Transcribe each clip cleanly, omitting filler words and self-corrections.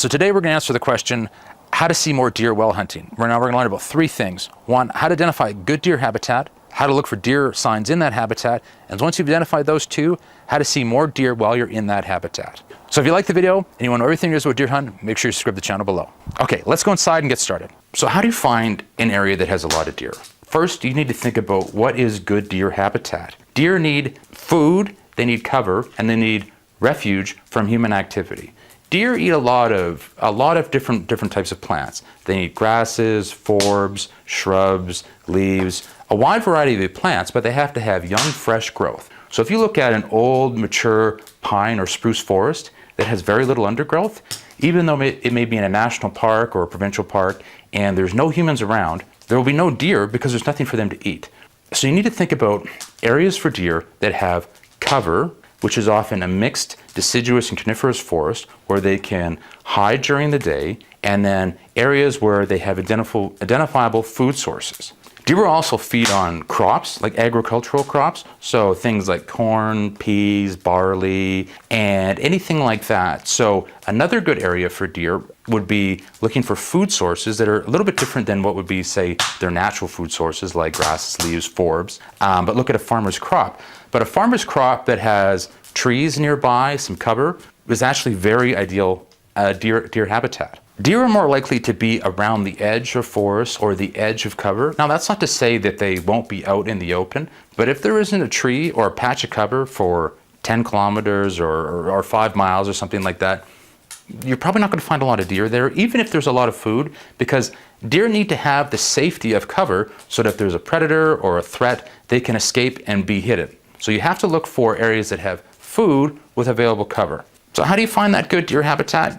So today we're going to answer the question, how to see more deer while hunting. Now we're going to learn about three things. One, how to identify good deer habitat, how to look for deer signs in that habitat, and once you've identified those two, how to see more deer while you're in that habitat. So if you like the video and you want to know everything there is about deer hunt, make sure you subscribe to the channel below. Okay, let's go inside and get started. So how do you find an area that has a lot of deer? First, you need to think about what is good deer habitat. Deer need food, they need cover, and they need refuge from human activity. Deer eat a lot of different types of plants. They eat grasses, forbs, shrubs, leaves, a wide variety of plants, but they have to have young, fresh growth. So if you look at an old, mature pine or spruce forest that has very little undergrowth, even though it may be in a national park or a provincial park and there's no humans around, there will be no deer because there's nothing for them to eat. So you need to think about areas for deer that have cover, which is often a mixed deciduous and coniferous forest where they can hide during the day, and then areas where they have identifiable food sources. Deer will also feed on crops, like agricultural crops, so things like corn, peas, barley, and anything like that. So another good area for deer would be looking for food sources that are a little bit different than what would be, say, their natural food sources like grasses, leaves, forbs, but look at a farmer's crop. But a farmer's crop that has trees nearby, some cover, is actually very ideal deer habitat. Deer are more likely to be around the edge of forest or the edge of cover. Now that's not to say that they won't be out in the open, but if there isn't a tree or a patch of cover for 10 kilometers or 5 miles or something like that, you're probably not going to find a lot of deer there, even if there's a lot of food, because deer need to have the safety of cover so that if there's a predator or a threat, they can escape and be hidden. So you have to look for areas that have food with available cover. So how do you find that good deer habitat?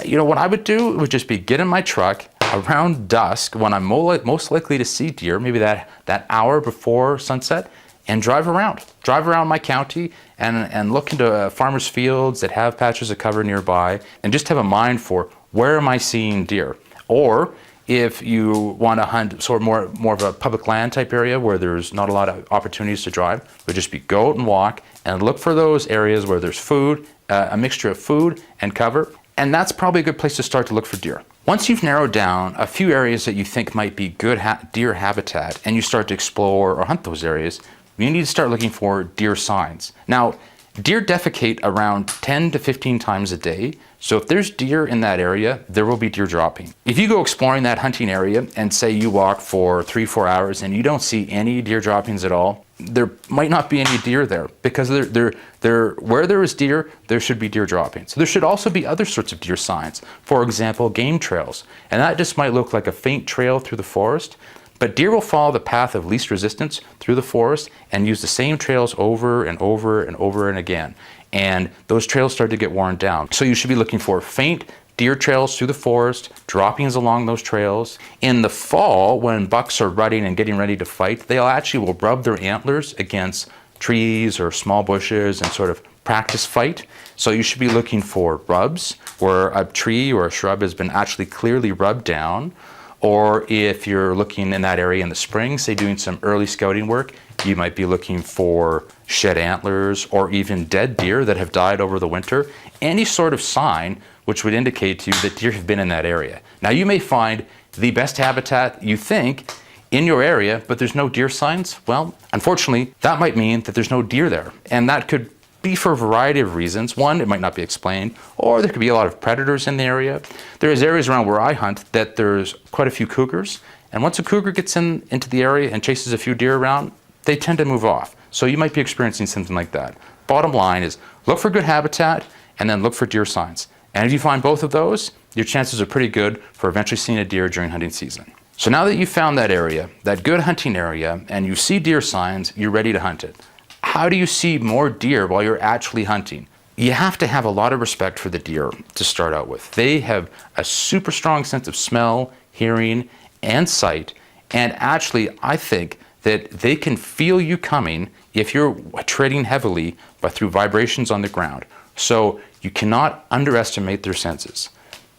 You know, what I would do would just be get in my truck around dusk when I'm most likely to see deer, maybe that hour before sunset, and drive around my county and look into farmers' fields that have patches of cover nearby, and just have a mind for where am I seeing deer. Or if you want to hunt sort of more of a public land type area where there's not a lot of opportunities to drive, it would just be go out and walk and look for those areas where there's food, a mixture of food and cover, and that's probably a good place to start to look for deer. Once you've narrowed down a few areas that you think might be good deer habitat and you start to explore or hunt those areas, you need to start looking for deer signs. Now, deer defecate around 10 to 15 times a day, so if there's deer in that area, there will be deer dropping. If you go exploring that hunting area and say you walk for 3-4 hours and you don't see any deer droppings at all, there might not be any deer there, because where there is deer, there should be deer droppings. So there should also be other sorts of deer signs. For example, game trails, and that just might look like a faint trail through the forest, but deer will follow the path of least resistance through the forest and use the same trails over and over and over and again. And those trails start to get worn down. So you should be looking for faint deer trails through the forest, droppings along those trails. In the fall, when bucks are rutting and getting ready to fight, they will rub their antlers against trees or small bushes and sort of practice fight. So you should be looking for rubs where a tree or a shrub has been actually clearly rubbed down. Or if you're looking in that area in the spring, say doing some early scouting work, you might be looking for shed antlers or even dead deer that have died over the winter. Any sort of sign which would indicate to you that deer have been in that area. Now you may find the best habitat you think in your area, but there's no deer signs. Well, unfortunately, that might mean that there's no deer there. And that could be for a variety of reasons. One, it might not be explained, or there could be a lot of predators in the area. There's areas around where I hunt that there's quite a few cougars, and once a cougar gets into the area and chases a few deer around, they tend to move off. So you might be experiencing something like that. Bottom line is look for good habitat and then look for deer signs. And if you find both of those, your chances are pretty good for eventually seeing a deer during hunting season. So now that you've found that area, that good hunting area, and you see deer signs, you're ready to hunt it. How do you see more deer while you're actually hunting? You have to have a lot of respect for the deer to start out with. They have a super strong sense of smell, hearing, and sight. And actually, I think that they can feel you coming if you're treading heavily but through vibrations on the ground. So you cannot underestimate their senses.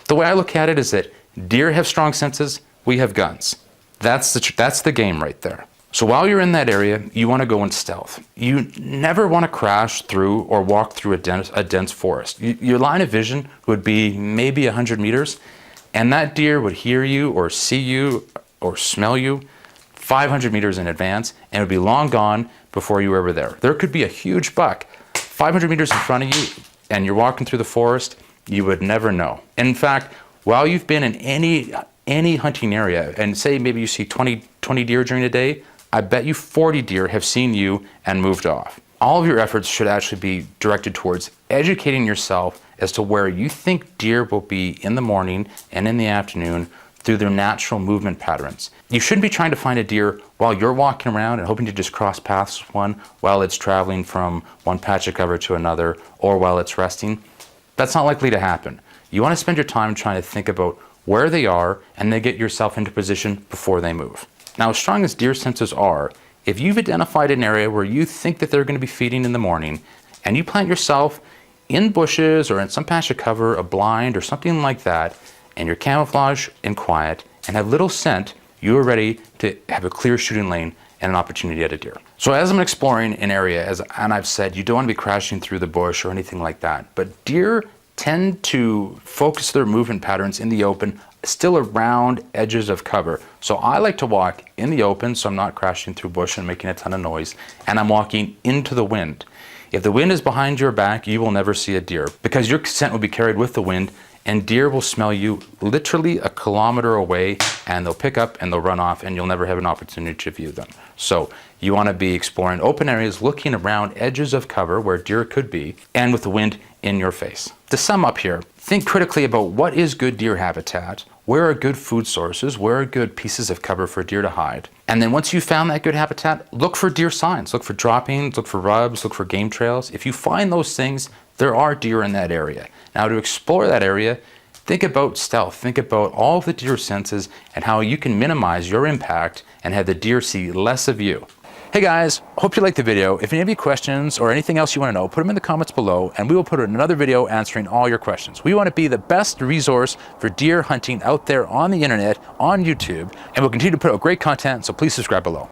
The way I look at it is that deer have strong senses, we have guns. That's the game right there. So while you're in that area, you want to go in stealth. You never want to crash through or walk through a dense forest. Your line of vision would be maybe 100 meters, and that deer would hear you or see you or smell you 500 meters in advance, and it would be long gone before you were ever there. There could be a huge buck 500 meters in front of you, and you're walking through the forest, you would never know. In fact, while you've been in any hunting area, and say maybe you see 20 deer during the day, I bet you 40 deer have seen you and moved off. All of your efforts should actually be directed towards educating yourself as to where you think deer will be in the morning and in the afternoon through their natural movement patterns. You shouldn't be trying to find a deer while you're walking around and hoping to just cross paths with one while it's traveling from one patch of cover to another or while it's resting. That's not likely to happen. You want to spend your time trying to think about where they are and then get yourself into position before they move. Now, as strong as deer senses are, if you've identified an area where you think that they're going to be feeding in the morning and you plant yourself in bushes or in some patch of cover, a blind or something like that, and you're camouflaged and quiet and have little scent, you are ready to have a clear shooting lane and an opportunity at a deer. So as I'm exploring an area, and I've said, you don't want to be crashing through the bush or anything like that, but deer tend to focus their movement patterns in the open, still around edges of cover. So I like to walk in the open so I'm not crashing through bush and making a ton of noise, and I'm walking into the wind. If the wind is behind your back, you will never see a deer because your scent will be carried with the wind, and deer will smell you literally a kilometer away, and they'll pick up and they'll run off, and you'll never have an opportunity to view them. So you want to be exploring open areas, looking around edges of cover where deer could be, and with the wind in your face. To sum up here, think critically about what is good deer habitat, where are good food sources, where are good pieces of cover for deer to hide. And then once you've found that good habitat, look for deer signs, look for droppings, look for rubs, look for game trails. If you find those things, there are deer in that area. Now, to explore that area, think about stealth, think about all of the deer senses and how you can minimize your impact and have the deer see less of you. Hey guys, hope you liked the video. If you have any questions or anything else you want to know, put them in the comments below and we will put another video answering all your questions. We want to be the best resource for deer hunting out there on the internet, on YouTube, and we'll continue to put out great content, so please subscribe below.